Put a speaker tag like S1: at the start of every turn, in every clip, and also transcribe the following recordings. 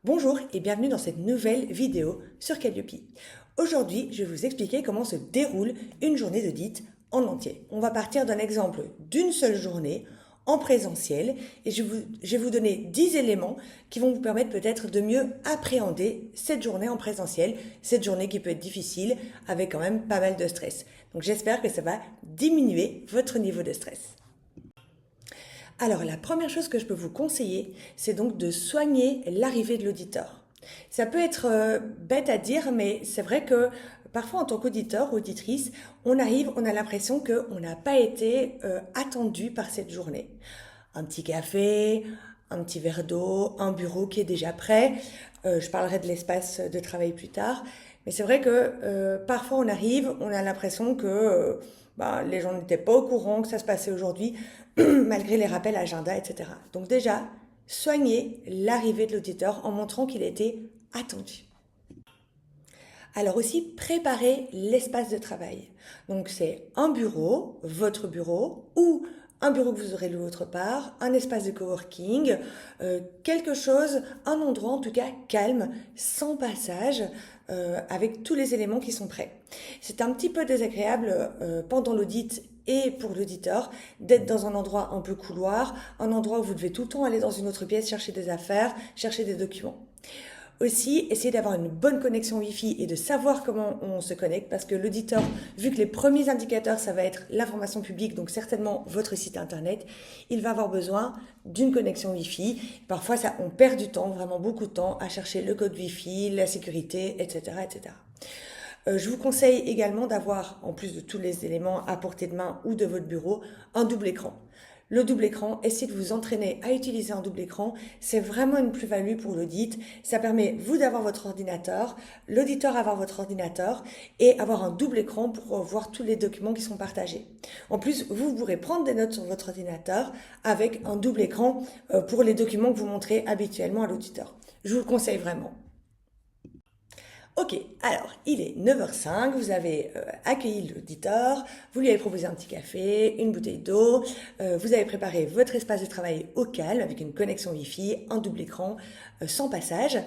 S1: Bonjour et bienvenue dans cette nouvelle vidéo sur Calliope. Aujourd'hui, je vais vous expliquer comment se déroule une journée d'audit en entier. On va partir d'un exemple d'une seule journée en présentiel et je vais vous donner 10 éléments qui vont vous permettre peut-être de mieux appréhender cette journée en présentiel, cette journée qui peut être difficile avec quand même pas mal de stress. Donc j'espère que ça va diminuer votre niveau de stress. Alors, la première chose que je peux vous conseiller, c'est donc de soigner l'arrivée de l'auditeur. Ça peut être bête à dire, mais c'est vrai que parfois en tant qu'auditeur, auditrice, on arrive, on a l'impression qu'on n'a pas été attendu par cette journée. Un petit café, un petit verre d'eau, un bureau qui est déjà prêt. Je parlerai de l'espace de travail plus tard. Mais c'est vrai que parfois on arrive, on a l'impression que les gens n'étaient pas au courant que ça se passait aujourd'hui, malgré les rappels agenda, etc. Donc déjà, soignez l'arrivée de l'auditeur en montrant qu'il a été attendu. Alors aussi, préparez l'espace de travail. Donc c'est un bureau, votre bureau, ou un bureau que vous aurez loué autre part, un espace de coworking, quelque chose, un endroit en tout cas calme, sans passage, avec tous les éléments qui sont prêts. C'est un petit peu désagréable pendant l'audit et pour l'auditeur d'être dans un endroit un peu couloir, un endroit où vous devez tout le temps aller dans une autre pièce chercher des affaires, chercher des documents. Aussi, essayez d'avoir une bonne connexion Wi-Fi et de savoir comment on se connecte parce que l'auditeur, vu que les premiers indicateurs, ça va être l'information publique, donc certainement votre site internet, il va avoir besoin d'une connexion Wi-Fi. Parfois, on perd du temps, vraiment beaucoup de temps, à chercher le code Wi-Fi, la sécurité, etc., etc. Je vous conseille également d'avoir, en plus de tous les éléments à portée de main ou de votre bureau, un double écran. Le double écran, essayez de vous entraîner à utiliser un double écran. C'est vraiment une plus-value pour l'audit. Ça permet, vous, d'avoir votre ordinateur, l'auditeur avoir votre ordinateur et avoir un double écran pour voir tous les documents qui sont partagés. En plus, vous pourrez prendre des notes sur votre ordinateur avec un double écran pour les documents que vous montrez habituellement à l'auditeur. Je vous le conseille vraiment. Ok, alors il est 9h05, vous avez accueilli l'auditeur, vous lui avez proposé un petit café, une bouteille d'eau, vous avez préparé votre espace de travail au calme avec une connexion Wi-Fi, un double écran, sans passage.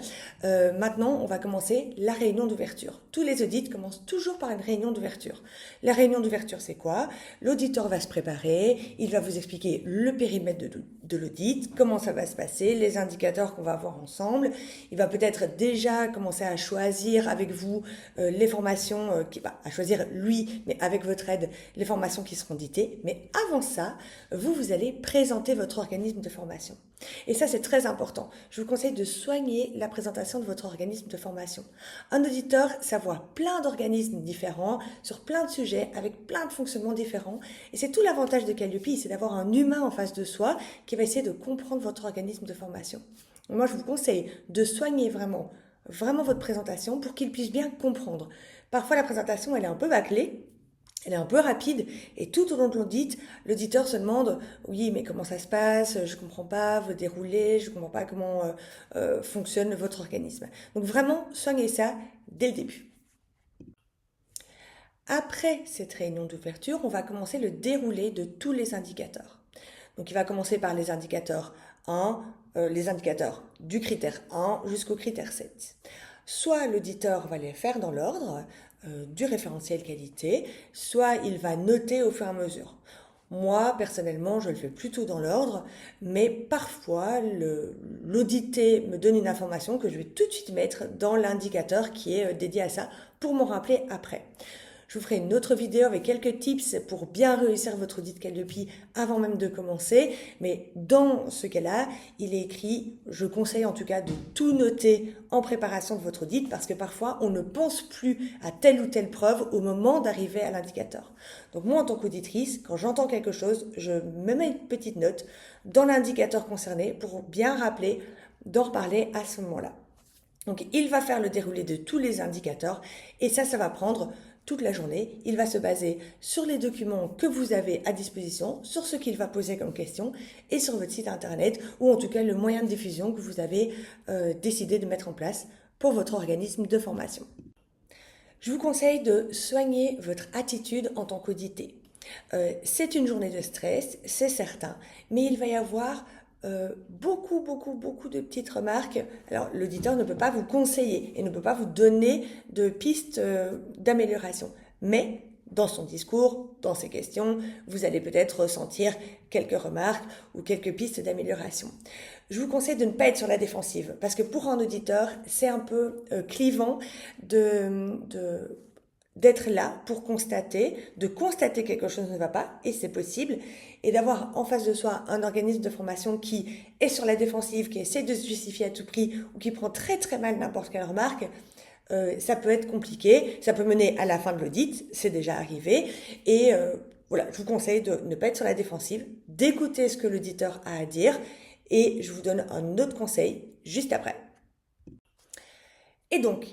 S1: Maintenant, on va commencer la réunion d'ouverture. Tous les audits commencent toujours par une réunion d'ouverture. La réunion d'ouverture, c'est quoi? L'auditeur va se préparer, il va vous expliquer le périmètre de l'audit, comment ça va se passer, les indicateurs qu'on va avoir ensemble. Il va peut-être déjà commencer à choisir avec vous les formations, à choisir lui, mais avec votre aide, les formations qui seront dictées. Mais avant ça, vous allez présenter votre organisme de formation. Et ça, c'est très important. Je vous conseille de soigner la présentation de votre organisme de formation. Un auditeur, ça voit plein d'organismes différents, sur plein de sujets, avec plein de fonctionnements différents. Et c'est tout l'avantage de Calliope, c'est d'avoir un humain en face de soi qui va essayer de comprendre votre organisme de formation. Moi, je vous conseille de soigner vraiment votre présentation pour qu'il puisse bien comprendre. Parfois, la présentation, elle est un peu bâclée, elle est un peu rapide et tout au long de l'audit, l'auditeur se demande oui, mais comment ça se passe? Je ne comprends pas vous déroulez, je ne comprends pas comment fonctionne votre organisme. Donc vraiment, soignez ça dès le début. Après cette réunion d'ouverture, on va commencer le déroulé de tous les indicateurs. Donc il va commencer par les indicateurs 1, les indicateurs du critère 1 jusqu'au critère 7. Soit l'auditeur va les faire dans l'ordre du référentiel qualité, soit il va noter au fur et à mesure. Moi, personnellement, je le fais plutôt dans l'ordre, mais parfois, l'audité me donne une information que je vais tout de suite mettre dans l'indicateur qui est dédié à ça pour m'en rappeler après. Je vous ferai une autre vidéo avec quelques tips pour bien réussir votre audit Calliope avant même de commencer. Mais dans ce cas-là, il est écrit, je conseille en tout cas de tout noter en préparation de votre audit parce que parfois on ne pense plus à telle ou telle preuve au moment d'arriver à l'indicateur. Donc moi en tant qu'auditrice, quand j'entends quelque chose, je me mets une petite note dans l'indicateur concerné pour bien rappeler d'en reparler à ce moment-là. Donc il va faire le déroulé de tous les indicateurs et ça va prendre toute la journée. Il va se baser sur les documents que vous avez à disposition, sur ce qu'il va poser comme question et sur votre site internet ou en tout cas le moyen de diffusion que vous avez décidé de mettre en place pour votre organisme de formation. Je vous conseille de soigner votre attitude en tant qu'audité. C'est une journée de stress, c'est certain, mais il va y avoir beaucoup de petites remarques. Alors, l'auditeur ne peut pas vous conseiller et ne peut pas vous donner de pistes d'amélioration. Mais dans son discours, dans ses questions, vous allez peut-être ressentir quelques remarques ou quelques pistes d'amélioration. Je vous conseille de ne pas être sur la défensive parce que pour un auditeur, c'est un peu clivant d'être là pour de constater que quelque chose ne va pas, et c'est possible, et d'avoir en face de soi un organisme de formation qui est sur la défensive, qui essaie de se justifier à tout prix, ou qui prend très mal n'importe quelle remarque, ça peut être compliqué, ça peut mener à la fin de l'audit, c'est déjà arrivé, et voilà, je vous conseille de ne pas être sur la défensive, d'écouter ce que l'auditeur a à dire, et je vous donne un autre conseil juste après. Et donc,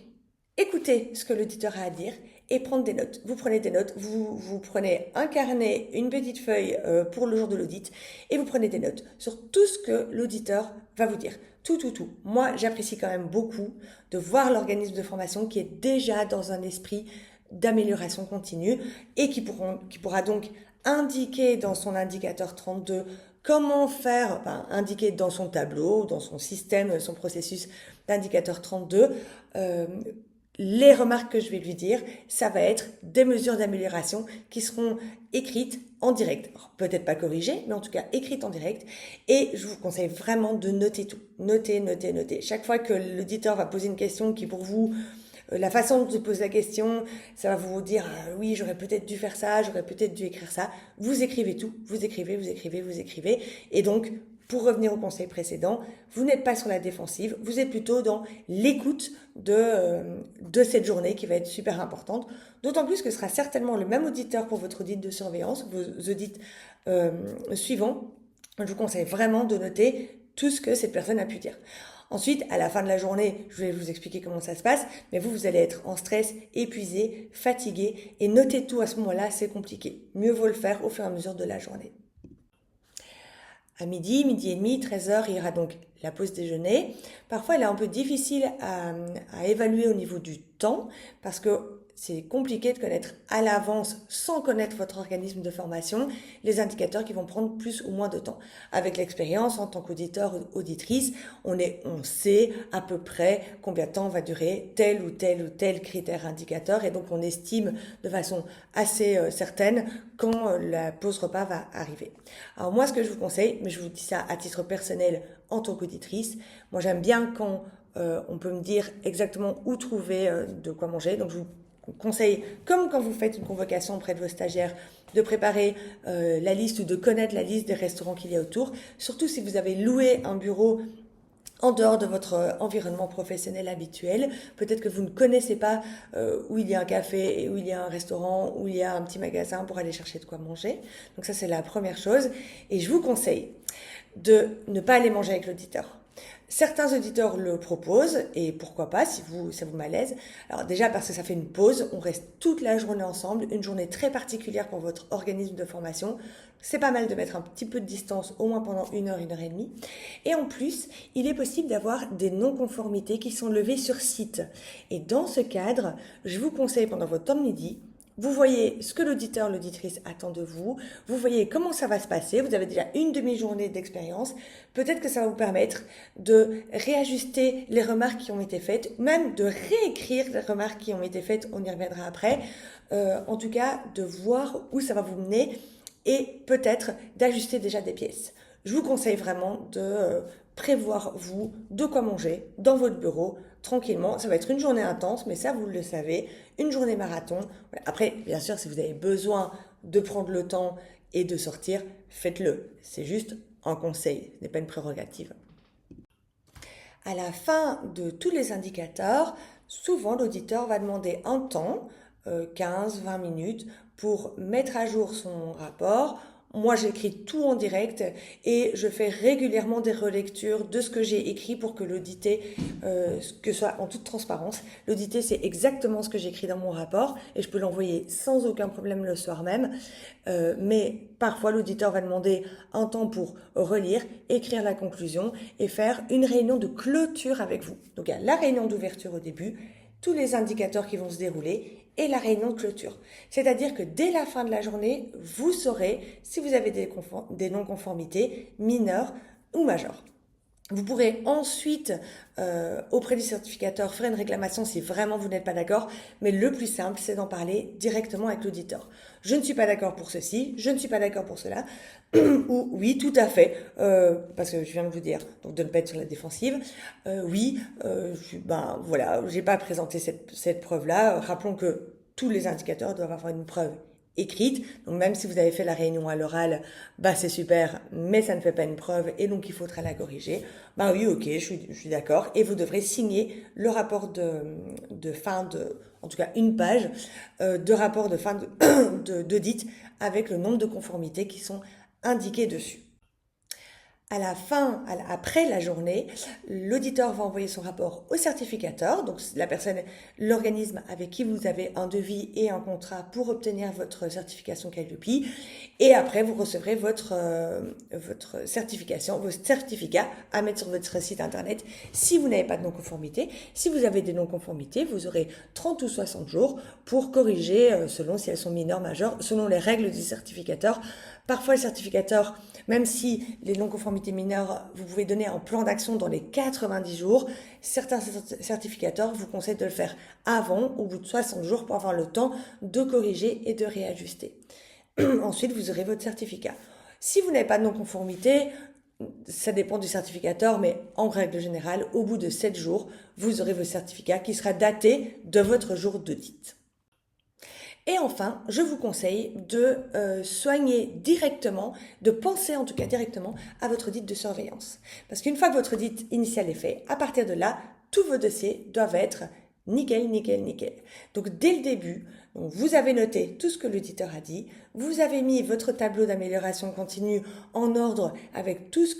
S1: écoutez ce que l'auditeur a à dire et prendre des notes. Vous prenez des notes, vous prenez un carnet, une petite feuille pour le jour de l'audit et vous prenez des notes sur tout ce que l'auditeur va vous dire. Tout. Moi, j'apprécie quand même beaucoup de voir l'organisme de formation qui est déjà dans un esprit d'amélioration continue et qui pourra donc indiquer dans son indicateur 32 comment faire, indiquer dans son tableau, dans son système, son processus d'indicateur 32, les remarques que je vais lui dire, ça va être des mesures d'amélioration qui seront écrites en direct. Peut-être pas corrigées, mais en tout cas écrites en direct. Et je vous conseille vraiment de noter tout. Noter. Chaque fois que l'auditeur va poser une question qui pour vous, la façon dont vous posez la question, ça va vous dire oui, j'aurais peut-être dû faire ça, j'aurais peut-être dû écrire ça. Vous écrivez tout, vous écrivez. Et donc, pour revenir au conseil précédent, vous n'êtes pas sur la défensive, vous êtes plutôt dans l'écoute de cette journée qui va être super importante. D'autant plus que ce sera certainement le même auditeur pour votre audit de surveillance, vos audits suivants. Je vous conseille vraiment de noter tout ce que cette personne a pu dire. Ensuite, à la fin de la journée, je vais vous expliquer comment ça se passe, mais vous allez être en stress, épuisé, fatigué, et noter tout à ce moment-là, c'est compliqué. Mieux vaut le faire au fur et à mesure de la journée. À midi et demi, 13h, il y aura donc la pause déjeuner. Parfois, elle est un peu difficile à évaluer au niveau du temps parce que c'est compliqué de connaître à l'avance, sans connaître votre organisme de formation, les indicateurs qui vont prendre plus ou moins de temps. Avec l'expérience, en tant qu'auditeur ou auditrice, on sait à peu près combien de temps va durer tel ou tel critère indicateur, et donc on estime de façon assez certaine quand la pause repas va arriver. Alors moi, ce que je vous conseille, mais je vous dis ça à titre personnel en tant qu'auditrice, moi j'aime bien quand on peut me dire exactement où trouver de quoi manger, donc je vous conseille, comme quand vous faites une convocation auprès de vos stagiaires, de préparer la liste ou de connaître la liste des restaurants qu'il y a autour, surtout si vous avez loué un bureau en dehors de votre environnement professionnel habituel. Peut-être que vous ne connaissez pas où il y a un café, où il y a un restaurant, où il y a un petit magasin pour aller chercher de quoi manger. Donc ça, c'est la première chose. Et je vous conseille de ne pas aller manger avec l'auditeur. Certains auditeurs le proposent, et pourquoi pas, si ça vous malaise. Alors déjà parce que ça fait une pause, on reste toute la journée ensemble, une journée très particulière pour votre organisme de formation. C'est pas mal de mettre un petit peu de distance, au moins pendant 1 heure et demie. Et en plus, il est possible d'avoir des non-conformités qui sont levées sur site. Et dans ce cadre, je vous conseille pendant votre temps de midi, vous voyez ce que l'auditeur, l'auditrice attend de vous, vous voyez comment ça va se passer, vous avez déjà une demi-journée d'expérience, peut-être que ça va vous permettre de réajuster les remarques qui ont été faites, même de réécrire les remarques qui ont été faites, on y reviendra après, en tout cas de voir où ça va vous mener et peut-être d'ajuster déjà des pièces. Je vous conseille vraiment de prévoir, vous, de quoi manger dans votre bureau, tranquillement. Ça va être une journée intense, mais ça, vous le savez, une journée marathon. Voilà. Après, bien sûr, si vous avez besoin de prendre le temps et de sortir, faites-le. C'est juste un conseil, ce n'est pas une prérogative. À la fin de tous les indicateurs, souvent l'auditeur va demander un temps, 15-20 minutes, pour mettre à jour son rapport. Moi, j'écris tout en direct et je fais régulièrement des relectures de ce que j'ai écrit pour que l'audité, que ce soit en toute transparence. L'audité, c'est exactement ce que j'écris dans mon rapport et je peux l'envoyer sans aucun problème le soir même. Mais parfois, l'auditeur va demander un temps pour relire, écrire la conclusion et faire une réunion de clôture avec vous. Donc, il y a la réunion d'ouverture au début, tous les indicateurs qui vont se dérouler et la réunion de clôture. C'est-à-dire que dès la fin de la journée, vous saurez si vous avez des non-conformités mineures ou major. Vous pourrez ensuite, auprès du certificateur, faire une réclamation si vraiment vous n'êtes pas d'accord, mais le plus simple, c'est d'en parler directement avec l'auditeur. Je ne suis pas d'accord pour ceci, je ne suis pas d'accord pour cela, ou oui, tout à fait, parce que je viens de vous dire, donc de ne pas être sur la défensive, oui, voilà, j'ai pas présenté cette preuve-là. Rappelons que tous les indicateurs doivent avoir une preuve écrite. Donc même si vous avez fait la réunion à l'oral, c'est super, mais ça ne fait pas une preuve et donc il faudra la corriger. Oui, ok, je suis d'accord. Et vous devrez signer le rapport de fin en tout cas une page de rapport de fin d'audit avec le nombre de conformités qui sont indiquées dessus. À la fin, après la journée, l'auditeur va envoyer son rapport au certificateur, donc la personne, l'organisme avec qui vous avez un devis et un contrat pour obtenir votre certification Calliope. Et après, vous recevrez votre certification, vos certificats à mettre sur votre site internet si vous n'avez pas de non-conformité. Si vous avez des non-conformités, vous aurez 30 ou 60 jours pour corriger selon si elles sont mineures, majeures, selon les règles du certificateur. Parfois, le certificateur, même si les non-conformités mineures, vous pouvez donner un plan d'action dans les 90 jours, certains certificateurs vous conseillent de le faire avant, au bout de 60 jours, pour avoir le temps de corriger et de réajuster. Ensuite, vous aurez votre certificat. Si vous n'avez pas de non-conformité, ça dépend du certificateur, mais en règle générale, au bout de 7 jours, vous aurez votre certificat qui sera daté de votre jour d'audit. Et enfin, je vous conseille de soigner directement, de penser en tout cas directement à votre audit de surveillance. Parce qu'une fois que votre audit initial est fait, à partir de là, tous vos dossiers doivent être nickel, nickel, nickel. Donc dès le début, vous avez noté tout ce que l'auditeur a dit, vous avez mis votre tableau d'amélioration continue en ordre avec tous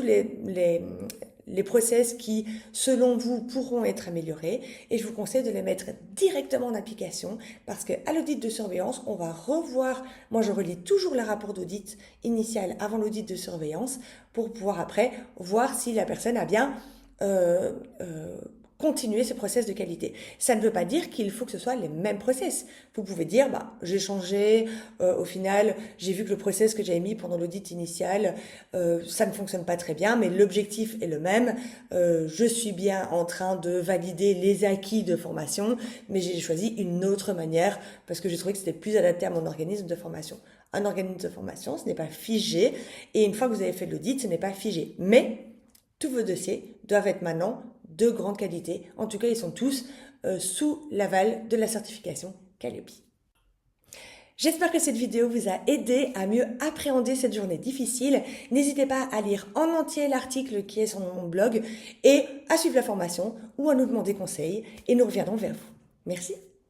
S1: les process qui, selon vous, pourront être améliorés. Et je vous conseille de les mettre directement en application parce qu'à l'audit de surveillance, on va revoir, moi je relis toujours le rapport d'audit initial avant l'audit de surveillance pour pouvoir après voir si la personne a bien continuer ce process de qualité. Ça ne veut pas dire qu'il faut que ce soit les mêmes process. Vous pouvez dire, j'ai changé, au final, j'ai vu que le process que j'avais mis pendant l'audit initial, ça ne fonctionne pas très bien, mais l'objectif est le même. Je suis bien en train de valider les acquis de formation, mais j'ai choisi une autre manière parce que j'ai trouvé que c'était plus adapté à mon organisme de formation. Un organisme de formation, ce n'est pas figé, et une fois que vous avez fait l'audit, ce n'est pas figé. Mais tous vos dossiers doivent être maintenant de grande qualité. En tout cas, ils sont tous sous l'aval de la certification Calliope. J'espère que cette vidéo vous a aidé à mieux appréhender cette journée difficile. N'hésitez pas à lire en entier l'article qui est sur mon blog et à suivre la formation ou à nous demander conseil et nous reviendrons vers vous. Merci.